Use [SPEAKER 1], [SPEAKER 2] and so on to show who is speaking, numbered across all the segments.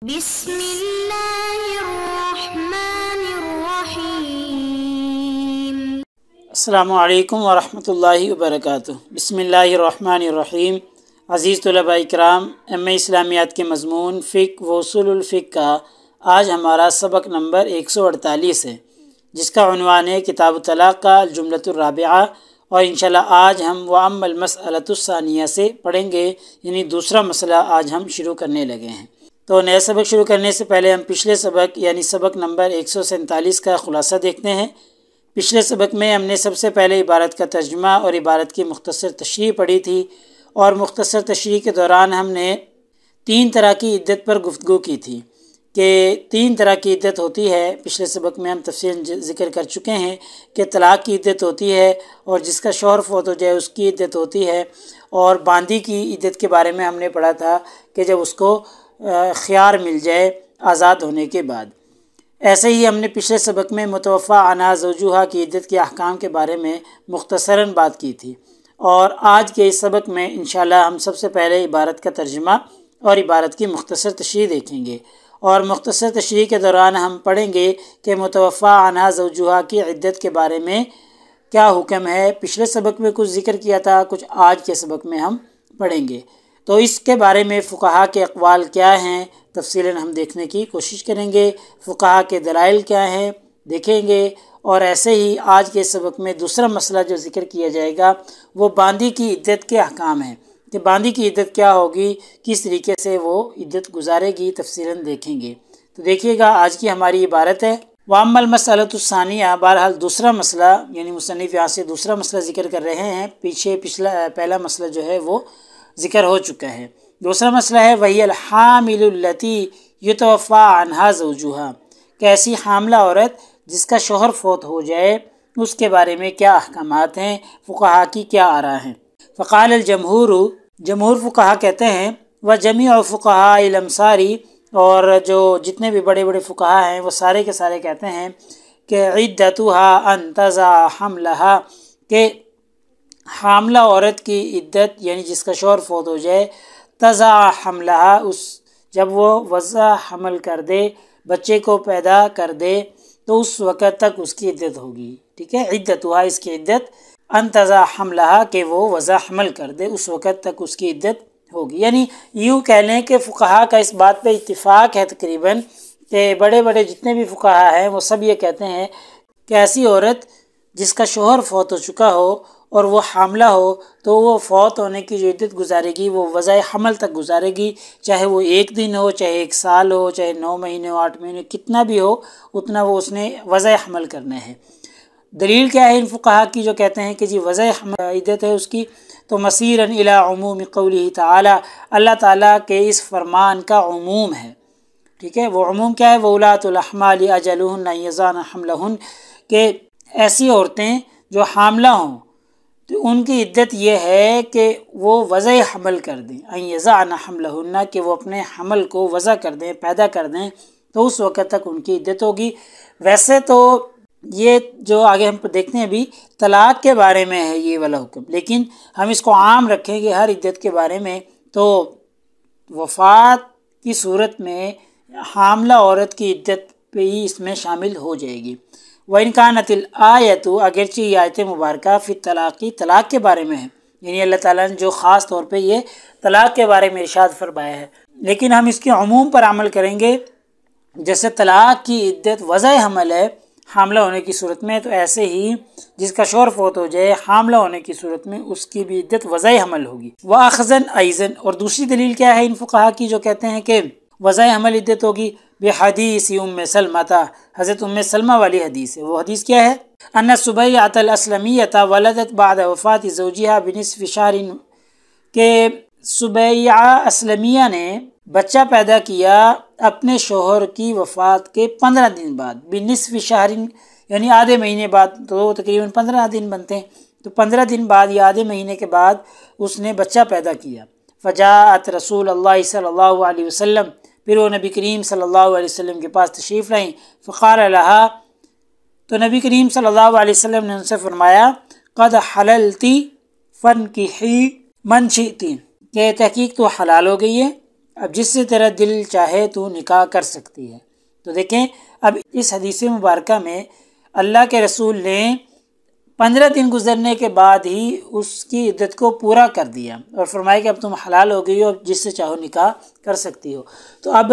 [SPEAKER 1] بسم اللہ الرحمن الرحیم۔
[SPEAKER 2] السلام علیکم ورحمۃ اللہ وبرکاتہ۔ بسم اللہ الرحمن الرحیم۔ عزیز طلباء اکرام، ایم اے اسلامیات کے مضمون فقہ و اصول الفقہ کا آج ہمارا سبق نمبر 148 ہے، جس کا عنوان ہے کتاب الطلاق کا الجملۃ الرابعہ، اور انشاءاللہ آج ہم وَأَمَّا الْمَسْأَلَةُ الثَّانِيَةُ سے پڑھیں گے، یعنی دوسرا مسئلہ آج ہم شروع کرنے لگے ہیں۔ تو نئے سبق شروع کرنے سے پہلے ہم پچھلے سبق یعنی سبق نمبر 147 کا خلاصہ دیکھتے ہیں۔ پچھلے سبق میں ہم نے سب سے پہلے عبارت کا ترجمہ اور عبارت کی مختصر تشریح پڑھی تھی، اور مختصر تشریح کے دوران ہم نے 3 طرح کی عدت پر گفتگو کی تھی کہ 3 طرح کی عدت ہوتی ہے۔ پچھلے سبق میں ہم تفصیل ذکر کر چکے ہیں کہ طلاق کی عدت ہوتی ہے، اور جس کا شوہر فوت ہو جائے اس کی عدت ہوتی ہے، اور باندی کی عدت کے بارے میں ہم نے پڑھا تھا کہ جب اس کو خیار مل جائے آزاد ہونے کے بعد۔ ایسے ہی ہم نے پچھلے سبق میں متوفی عنہا زوجہا کی عدت کے احکام کے بارے میں مختصراً بات کی تھی، اور آج کے اس سبق میں انشاءاللہ ہم سب سے پہلے عبارت کا ترجمہ اور عبارت کی مختصر تشریح دیکھیں گے، اور مختصر تشریح کے دوران ہم پڑھیں گے کہ متوفی عنہا زوجہا کی عدت کے بارے میں کیا حکم ہے۔ پچھلے سبق میں کچھ ذکر کیا تھا، کچھ آج کے سبق میں ہم پڑھیں گے، تو اس کے بارے میں فقہا کے اقوال کیا ہیں تفصیلاً ہم دیکھنے کی کوشش کریں گے، فقہا کے دلائل کیا ہیں دیکھیں گے، اور ایسے ہی آج کے سبق میں دوسرا مسئلہ جو ذکر کیا جائے گا وہ باندی کی عدت کے احکام ہیں، کہ باندی کی عدت کیا ہوگی، کس طریقے سے وہ عدت گزارے گی، تفصیلاً دیکھیں گے۔ تو دیکھیے گا آج کی ہماری عبارت ہے وَأَمَّا الْمَسْأَلَةُ الثَّانِيَةُ، بہرحال دوسرا مسئلہ، یعنی مصنف یہاں سے دوسرا مسئلہ ذکر کر رہے ہیں، پہلا مسئلہ جو ہے وہ ذکر ہو چکا ہے۔ دوسرا مسئلہ ہے وَهِيَ الْحَامِلُ الَّتِي يُتَوَفَّى عَنْهَا زَوْجُهَا، کہ ایسی حاملہ عورت جس کا شوہر فوت ہو جائے اس کے بارے میں کیا احکامات ہیں، فقہا کی کیا آراء ہیں۔ فقال الجمہور، جمہور فقہا کہتے ہیں وَجَمِيعُ فُقَهَاءِ الْأَمْصَارِ، اور جو جتنے بھی بڑے بڑے فقہا ہیں وہ سارے کے سارے کہتے ہیں کہ عدتها ان تضع حملها، کہ حاملہ عورت کی عدت یعنی جس کا شوہر فوت ہو جائے، تضع حملها، جب وہ وضع حمل کر دے، بچے کو پیدا کر دے، تو اس وقت تک اس کی عدت ہوگی، ٹھیک ہے۔ عدتها، اس کی عدت، ان تضع حملها، کہ وہ وضع حمل کر دے، اس وقت تک اس کی عدت ہوگی۔ یعنی یوں کہہ لیں کہ فقہا کا اس بات پہ اتفاق ہے تقریباً، کہ بڑے بڑے جتنے بھی فقہا ہیں وہ سب یہ کہتے ہیں کہ ایسی عورت جس کا شوہر فوت ہو چکا ہو اور وہ حاملہ ہو، تو وہ فوت ہونے کی جو عدت گزارے گی وہ وضع حمل تک گزارے گی، چاہے وہ 1 دن ہو، چاہے 1 سال ہو، چاہے 9 مہینے ہو، 8 مہینے، کتنا بھی ہو اتنا وہ اس نے وضع حمل کرنا ہے۔ دلیل کیا ہے ان فقہا کی جو کہتے ہیں کہ جی وضع حمل عدت ہے اس کی؟ تو مسیراً الی عموم قولہ تعالی، اللہ تعالیٰ کے اس فرمان کا عموم ہے، ٹھیک ہے۔ وہ عموم کیا ہے؟ وَأُولَاتُ الْأَحْمَالِ أَجَلُهُنَّ أَن يَضَعْنَ حَمْلَهُنَّ، کہ ایسی عورتیں جو حاملہ ہوں تو ان کی عدت یہ ہے کہ وہ وضع حمل کر دیں، ان یضعن حملہن، کہ وہ اپنے حمل کو وضع کر دیں، پیدا کر دیں، تو اس وقت تک ان کی عدت ہوگی۔ ویسے تو یہ جو آگے ہم دیکھتے ہیں ابھی طلاق کے بارے میں ہے یہ والا حکم، لیکن ہم اس کو عام رکھیں گے ہر عدت کے بارے میں، تو وفات کی صورت میں حاملہ عورت کی عدت پہ ہی اس میں شامل ہو جائے گی۔ وَإِنْ كَانَتِ الْآيَةُ، اگرچہ یہ آیت مبارکہ فی الطلاق، طلاق کے بارے میں ہے، یعنی اللہ تعالیٰ نے جو خاص طور پہ یہ طلاق کے بارے میں ارشاد فرمایا ہے، لیکن ہم اس کے عموم پر عمل کریں گے۔ جیسے طلاق کی عدت وضع حمل ہے حاملہ ہونے کی صورت میں، تو ایسے ہی جس کا شوہر فوت ہو جائے حاملہ ہونے کی صورت میں اس کی بھی عدت وضع حمل ہوگی۔ وَأَخْذًا أَيْضًا، اور دوسری دلیل کیا ہے ان فقہا کی جو کہتے ہیں کہ وضع حمل عدت ہوگی؟ بحدیث ام سلمہ، حضرت ام سلمہ والی حدیث ہے۔ وہ حدیث کیا ہے؟ ان سبیعۃ الاسلمیۃ ولدت بعد وفات زوجها بنصف شہر، کہ سبیعہ اسلمیہ نے بچہ پیدا کیا اپنے شوہر کی وفات کے 15 دن بعد، بنصف شہر یعنی آدھے مہینے بعد، تو تقریباً 15 دن بنتے ہیں، تو 15 دن بعد یا آدھے مہینے کے بعد اس نے بچہ پیدا کیا۔ فجاءت رسول اللہ صلی اللہ علیہ وسلم، پھر وہ نبی کریم صلی اللہ علیہ وسلم کے پاس تشریف لائیں۔ فقال لها، تو نبی کریم صلی اللہ علیہ وسلم نے ان سے فرمایا قد حللتی فانکحی من شئتی، کہ تحقیق تو حلال ہو گئی ہے، اب جس سے تیرا دل چاہے تو نکاح کر سکتی ہے۔ تو دیکھیں اب اس حدیث مبارکہ میں اللہ کے رسول نے 15 دن گزرنے کے بعد ہی اس کی عدت کو پورا کر دیا اور فرمایا کہ اب تم حلال ہو گئی ہو، اب جس سے چاہو نکاح کر سکتی ہو۔ تو اب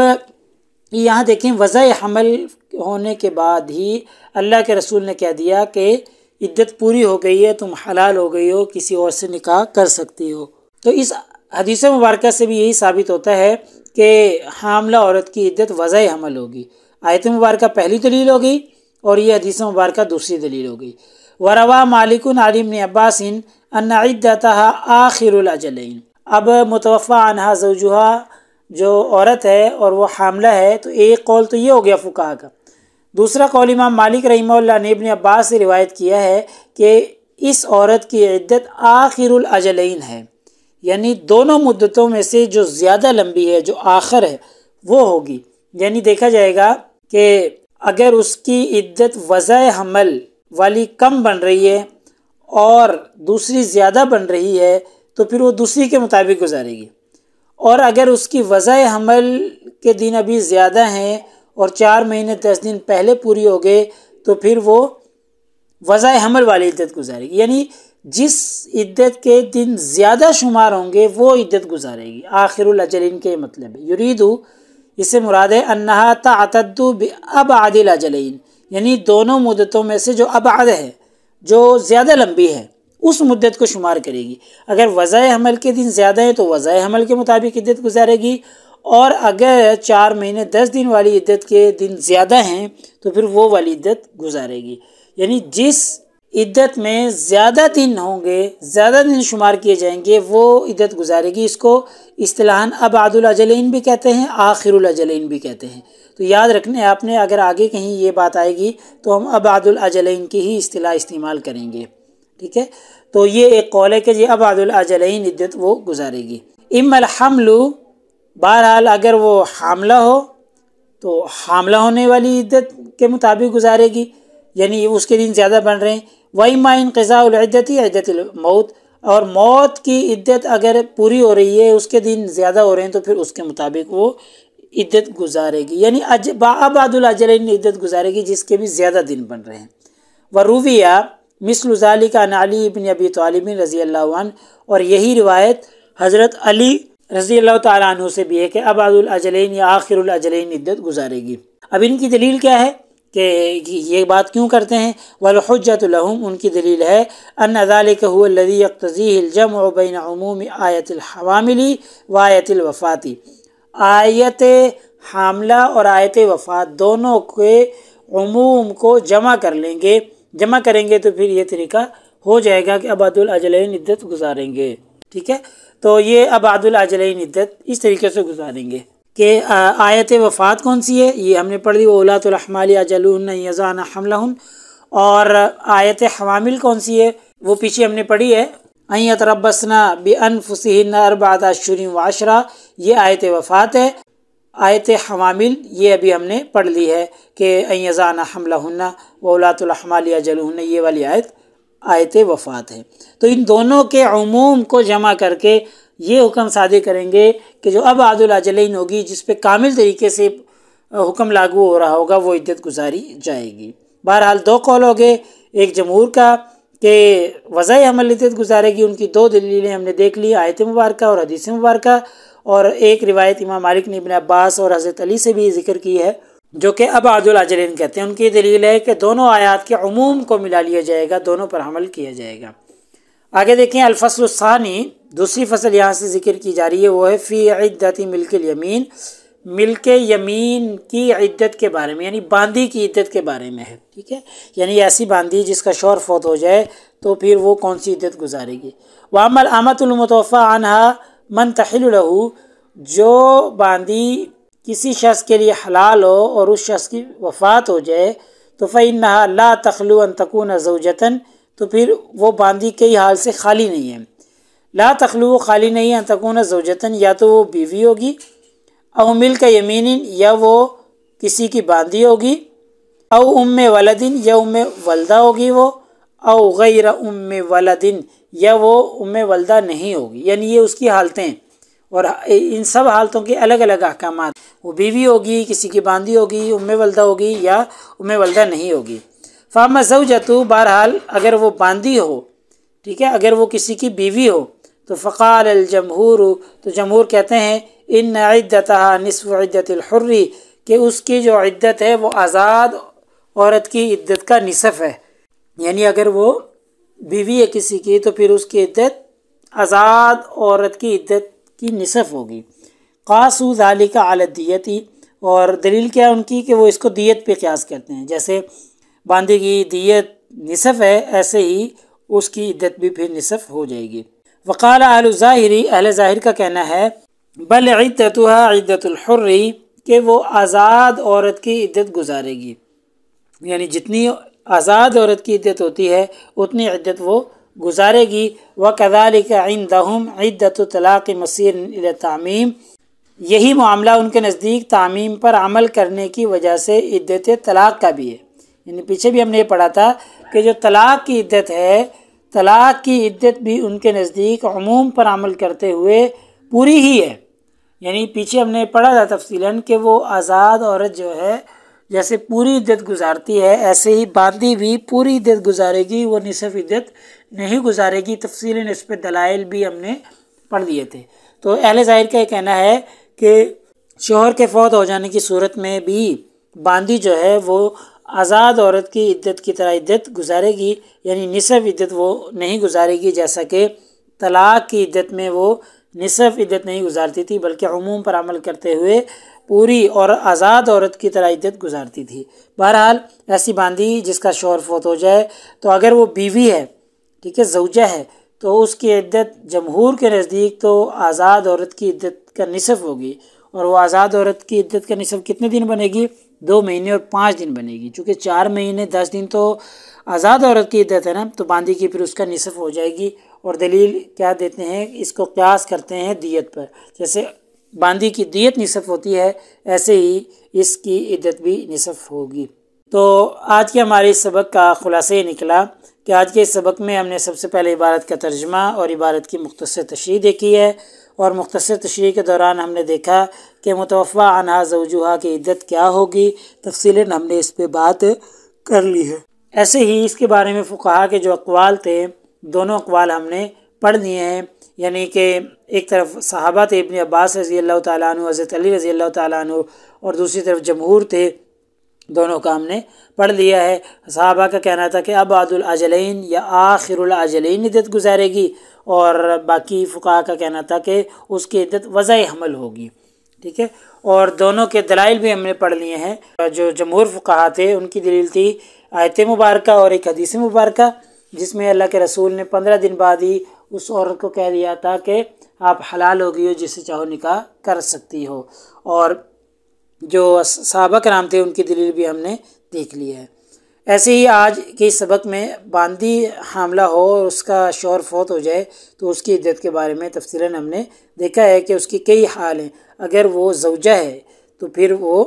[SPEAKER 2] یہاں دیکھیں وضع حمل ہونے کے بعد ہی اللہ کے رسول نے کہہ دیا کہ عدت پوری ہو گئی ہے، تم حلال ہو گئی ہو، کسی اور سے نکاح کر سکتی ہو۔ تو اس حدیث مبارکہ سے بھی یہی ثابت ہوتا ہے کہ حاملہ عورت کی عدت وضع حمل ہوگی۔ آیت مبارکہ پہلی دلیل ہو گئی اور یہ حدیث مبارکہ دوسری دلیل ہو گئی۔ وروا مالک عن ابن عباس ان عدتها آخر الاجلین۔ اب متوفی عنہا زوجہا جو عورت ہے اور وہ حاملہ ہے، تو ایک قول تو یہ ہو گیا فقہا کا۔ دوسرا قول امام مالک رحمہ اللہ نے ابن عباس سے روایت کیا ہے کہ اس عورت کی عدت آخر الاجلین ہے، یعنی دونوں مدتوں میں سے جو زیادہ لمبی ہے، جو آخر ہے، وہ ہوگی۔ یعنی دیکھا جائے گا کہ اگر اس کی عدت وضع حمل والی کم بن رہی ہے اور دوسری زیادہ بن رہی ہے تو پھر وہ دوسری کے مطابق گزارے گی، اور اگر اس کی وضع حمل کے دن ابھی زیادہ ہیں اور 4 مہینے 10 دن پہلے پوری ہو گئے تو پھر وہ وضع حمل والی عدت گزارے گی، یعنی جس عدت کے دن زیادہ شمار ہوں گے وہ عدت گزارے گی۔ آخر الاجلین کے مطلب ہے، یریدو اس سے مراد ہے انہا تعتد بابعد الاجلین، یعنی دونوں مدتوں میں سے جو ابعد ہے، جو زیادہ لمبی ہے، اس مدت کو شمار کرے گی۔ اگر وضع حمل کے دن زیادہ ہیں تو وضع حمل کے مطابق عدت گزارے گی، اور اگر 4 مہینے 10 دن والی عدت کے دن زیادہ ہیں تو پھر وہ والی عدت گزارے گی۔ یعنی جس عدت میں زیادہ دن ہوں گے، زیادہ دن شمار کیے جائیں گے، وہ عدت گزارے گی۔ اس کو اصطلاحاً ابعد الاجلین بھی کہتے ہیں، آخر الاجلین بھی کہتے ہیں۔ تو یاد رکھنے آپ نے، اگر آگے کہیں یہ بات آئے گی تو ہم ابعد الاجلین کی ہی اصطلاح استعمال کریں گے، ٹھیک ہے۔ تو یہ ایک قول ہے کہ یہ ابعد الاجلین عدت وہ گزارے گی۔ اما الحمل، بہرحال اگر وہ حاملہ ہو تو حاملہ ہونے والی عدت کے مطابق گزارے گی، یعنی اس کے دن زیادہ بن رہے ہیں۔ وَإِمَّا انقضاء العدت عدت الموت، اور موت کی عدت اگر پوری ہو رہی ہے، اس کے دن زیادہ ہو رہے ہیں تو پھر اس کے مطابق وہ عدت گزارے گی، یعنی ابعد الاجلین عدت گزارے گی جس کے بھی زیادہ دن بن رہے ہیں۔ وَرُوِيَ مثل ذلك عن علی بن ابی طالب رضی اللہ عنہ، اور یہی روایت حضرت علی رضی اللہ تعالیٰ عنہ سے بھی ہے کہ ابعد الاجلین یا آخر الاجلین عدت گزارے گی۔ اب ان کی دلیل کیا ہے کہ یہ بات کیوں کرتے ہیں؟ والحجۃ لہم، ان کی دلیل ہے ان ذلك هو الذي يقتضيه الجمع بین عموم آیت الحوامل و آیت الوفات، آیت حاملہ اور آیت وفات دونوں کے عموم کو جمع کر لیں گے، جمع کریں گے تو پھر یہ طریقہ ہو جائے گا کہ ابعد الاجلین عدت گزاریں گے، ٹھیک ہے۔ تو یہ ابعد الاجلین عدت اس طریقے سے گزاریں گے کہ آیت وفات کون سی ہے، یہ ہم نے پڑھ لی، وَأُولَاتُ الْأَحْمَالِ أَجَلُهُنَّ أَن يَضَعْنَ حَمْلَهُنَّ، اور آیت حوامل کون سی ہے وہ پیچھے ہم نے پڑھی ہے، أَن يَتَرَبَّصْنَ بِأَنفُسِهِنَّ أَرْبَعَةَ أَشْهُرٍ وَعَشْرًا، یہ آیت وفات ہے۔ آیت حوامل یہ ابھی ہم نے پڑھ لی ہے کہ أن يَضَعْنَ حَمْلَهُنَّ وَأُولَاتُ الْأَحْمَالِ أَجَلُهُنَّ، یہ والی آیت وفات ہے۔ تو ان دونوں کے عموم کو جمع کر کے یہ حکم صادر کریں گے کہ جو ابعد الاجلین ہوگی، جس پہ کامل طریقے سے حکم لاگو ہو رہا ہوگا، وہ عدت گزاری جائے گی۔ بہرحال 2 قول ہو گئے، ایک جمہور کا کہ وضع حمل عدت گزارے گی، ان کی 2 دلیلیں ہم نے دیکھ لی، آیت مبارکہ اور حدیث مبارکہ، اور ایک روایت امام مالک نے ابن عباس اور حضرت علی سے بھی ذکر کی ہے جو کہ ابعد الاجلین کہتے ہیں۔ ان کی دلیل ہے کہ دونوں آیات کے عموم کو ملا لیا جائے گا، دونوں پر عمل کیا جائے گا۔ آگے دیکھیں الفصل الثانی، دوسری فصل یہاں سے ذکر کی جا رہی ہے، وہ ہے فی عدت ملک الیمین، ملک یمین کی عدت کے بارے میں، یعنی باندی کی عدت کے بارے میں ہے، ٹھیک ہے، یعنی ایسی باندی جس کا شوہر فوت ہو جائے تو پھر وہ کون سی عدت گزارے گی۔ وَأَمَّا الْأَمَةُ الْمُتَوَفَّى عَنْهَا مَنْ تَحِلُّ لَهُ، جو باندی کسی شخص کے لیے حلال ہو اور اس شخص کی وفات ہو جائے تو فَإِنَّهَا لَا تَخْلُو أَن تَكُونَ زَوْجَةً، تو پھر وہ باندی کئی حال سے خالی نہیں ہے۔ لا تخلو، خالی نہیں ہے، ان تکون زوجتن، یا تو وہ بیوی ہوگی، او ملک یمین، یا وہ کسی کی باندی ہوگی، او ام ولدن، یا ام ولدہ ہوگی وہ، او غیر ام ولدن، یا وہ ام ولدہ نہیں ہوگی، یعنی یہ اس کی حالتیں ہیں۔ اور ان سب حالتوں کے الگ الگ احکامات، وہ بیوی ہوگی، کسی کی باندی ہوگی، ام ولدہ ہوگی یا ام ولدہ نہیں ہوگی۔ فاما زوجتو، بہرحال اگر وہ باندی ہو، ٹھیک ہے، اگر وہ کسی کی بیوی ہو تو فقال الجمہور، تو جمہور کہتے ہیں ان عدتها نصف عدت الحر، کہ اس کی جو عدت ہے وہ آزاد عورت کی عدت کا نصف ہے، یعنی اگر وہ بیوی ہے کسی کی تو پھر اس کی عدت آزاد عورت کی عدت کی نصف ہوگی۔ قاسو ذالک علی الدیتی، اور دلیل کیا ان کی کہ وہ اس کو دیت پہ قیاس کرتے ہیں، جیسے باندی کی دیت نصف ہے ایسے ہی اس کی عدت بھی پھر نصف ہو جائے گی۔ وقال اہل ظاہر، اہل ظاہر کا کہنا ہے بل عدتها عدت الحر، کہ وہ آزاد عورت کی عدت گزارے گی، یعنی جتنی آزاد عورت کی عدت ہوتی ہے اتنی عدت وہ گزارے گی۔ وَكَذَلِكَ عِنْدَهُمْ عِدَّةُ طلاق مصیر الی تعمیم، یہی معاملہ ان کے نزدیک تعمیم پر عمل کرنے کی وجہ سے عدت طلاق کا بھی ہے، یعنی پیچھے بھی ہم نے یہ پڑھا تھا کہ جو طلاق کی عدت ہے، طلاق کی عدت بھی ان کے نزدیک عموم پر عمل کرتے ہوئے پوری ہی ہے، یعنی پیچھے ہم نے پڑھا تھا تفصیلاً کہ وہ آزاد عورت جو ہے جیسے پوری عدت گزارتی ہے ایسے ہی باندی بھی پوری عدت گزارے گی، وہ نصف عدت نہیں گزارے گی۔ تفصیلاً اس پہ دلائل بھی ہم نے پڑھ دیے تھے۔ تو اہل ظاہر کا یہ کہنا ہے کہ شوہر کے فوت ہو جانے کی صورت میں بھی باندی جو ہے وہ آزاد عورت کی عدت کی طرح عدت گزارے گی، یعنی نصف عدت وہ نہیں گزارے گی، جیسا کہ طلاق کی عدت میں وہ نصف عدت نہیں گزارتی تھی بلکہ عموم پر عمل کرتے ہوئے پوری اور آزاد عورت کی طرح عدت گزارتی تھی۔ بہرحال ایسی باندی جس کا شوہر فوت ہو جائے تو اگر وہ بیوی ہے، ٹھیک ہے، زوجہ ہے، تو اس کی عدت جمہور کے نزدیک تو آزاد عورت کی عدت کا نصف ہوگی، اور وہ آزاد عورت کی عدت کا نصف کتنے دن بنے گی؟ 2 مہینے اور 5 دن بنے گی، چونکہ 4 مہینے 10 دن تو آزاد عورت کی عدت ہے نا، تو باندی کی پھر اس کا نصف ہو جائے گی۔ اور دلیل کیا دیتے ہیں؟ اس کو قیاس کرتے ہیں دیت پر، جیسے باندی کی دیت نصف ہوتی ہے ایسے ہی اس کی عدت بھی نصف ہوگی۔ تو آج کے ہمارے اس سبق کا خلاصہ یہ نکلا کہ آج کے اس سبق میں ہم نے سب سے پہلے عبارت کا ترجمہ اور عبارت کی مختصر تشریح دیکھی ہے، اور مختصر تشریح کے دوران ہم نے دیکھا کہ متوفی عنہا زوجہا کی عدت کیا ہوگی، تفصیلاً ہم نے اس پہ بات کر لی ہے۔ ایسے ہی اس کے بارے میں فقہا کے جو اقوال تھے، دونوں اقوال ہم نے پڑھ لیے ہیں، یعنی کہ ایک طرف صحابہ تھے ابن عباس رضی اللہ تعالیٰ عنہ، حضرت علی رضی اللہ تعالیٰ عنہ، اور دوسری طرف جمہور تھے، دونوں کا ہم نے پڑھ لیا ہے۔ صحابہ کا کہنا تھا کہ ابعد الاجلین یا آخر الاجلین عدت گزارے گی، اور باقی فقہا کا کہنا تھا کہ اس کی عدت وضع حمل ہوگی، ٹھیک ہے۔ اور دونوں کے دلائل بھی ہم نے پڑھ لیے ہیں۔ جو جمہور فقہا تھے ان کی دلیل تھی آیت مبارکہ اور ایک حدیث مبارکہ، جس میں اللہ کے رسول نے 15 دن بعد ہی اس عورت کو کہہ دیا تھا کہ آپ حلال ہو گئی ہو، جس سے چاہو نکاح کر سکتی ہو، اور جو صحابہ کرام تھے ان کی دلیل بھی ہم نے دیکھ لی ہے۔ ایسے ہی آج کے سبق میں باندی حاملہ ہو اور اس کا شوہر فوت ہو جائے تو اس کی عدت کے بارے میں تفصیلاً ہم نے دیکھا ہے کہ اس کی کئی حال ہیں۔ اگر وہ زوجہ ہے تو پھر وہ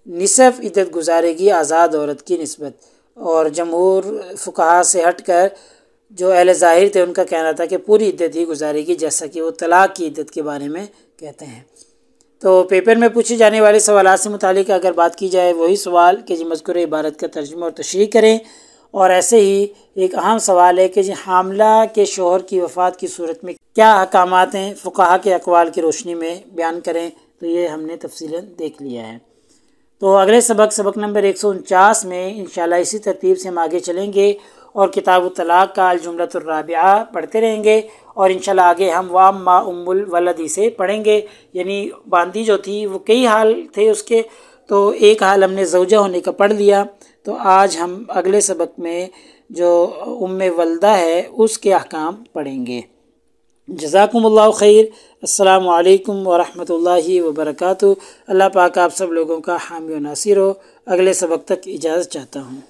[SPEAKER 2] نصف عدت گزارے گی آزاد عورت کی نسبت، اور جمہور فقہا سے ہٹ کر جو اہل ظاہر تھے ان کا کہنا تھا کہ پوری عدت ہی گزارے گی، جیسا کہ وہ طلاق کی عدت کے بارے میں کہتے ہیں۔ تو پیپر میں پوچھے جانے والے سوالات سے متعلق اگر بات کی جائے وہی سوال کہ جی مذکورہ عبارت کا ترجمہ اور تشریح کریں، اور ایسے ہی ایک اہم سوال ہے کہ جی حاملہ کے شوہر کی وفات کی صورت میں کیا احکامات ہیں، فقہا کے اقوال کی روشنی میں بیان کریں، تو یہ ہم نے تفصیلاً دیکھ لیا ہے۔ تو اگلے سبق نمبر 149 میں انشاءاللہ اسی ترتیب سے ہم آگے چلیں گے اور کتاب الطلاق کا الجملۃ الرابعہ پڑھتے رہیں گے، اور انشاءاللہ آگے ہم وَأَمَّا أُمُّ الْوَلَدِ سے پڑھیں گے، یعنی باندی جو تھی وہ کئی حال تھے اس کے، تو ایک حال ہم نے زوجہ ہونے کا پڑھ لیا، تو آج ہم اگلے سبق میں جو ام ولدہ ہے اس کے احکام پڑھیں گے۔ جزاکم اللہ خیر۔ السلام علیکم ورحمۃ اللہ وبرکاتہ۔ اللہ پاک آپ سب لوگوں کا حامی و ناصر ہو۔ اگلے سبق تک اجازت چاہتا ہوں۔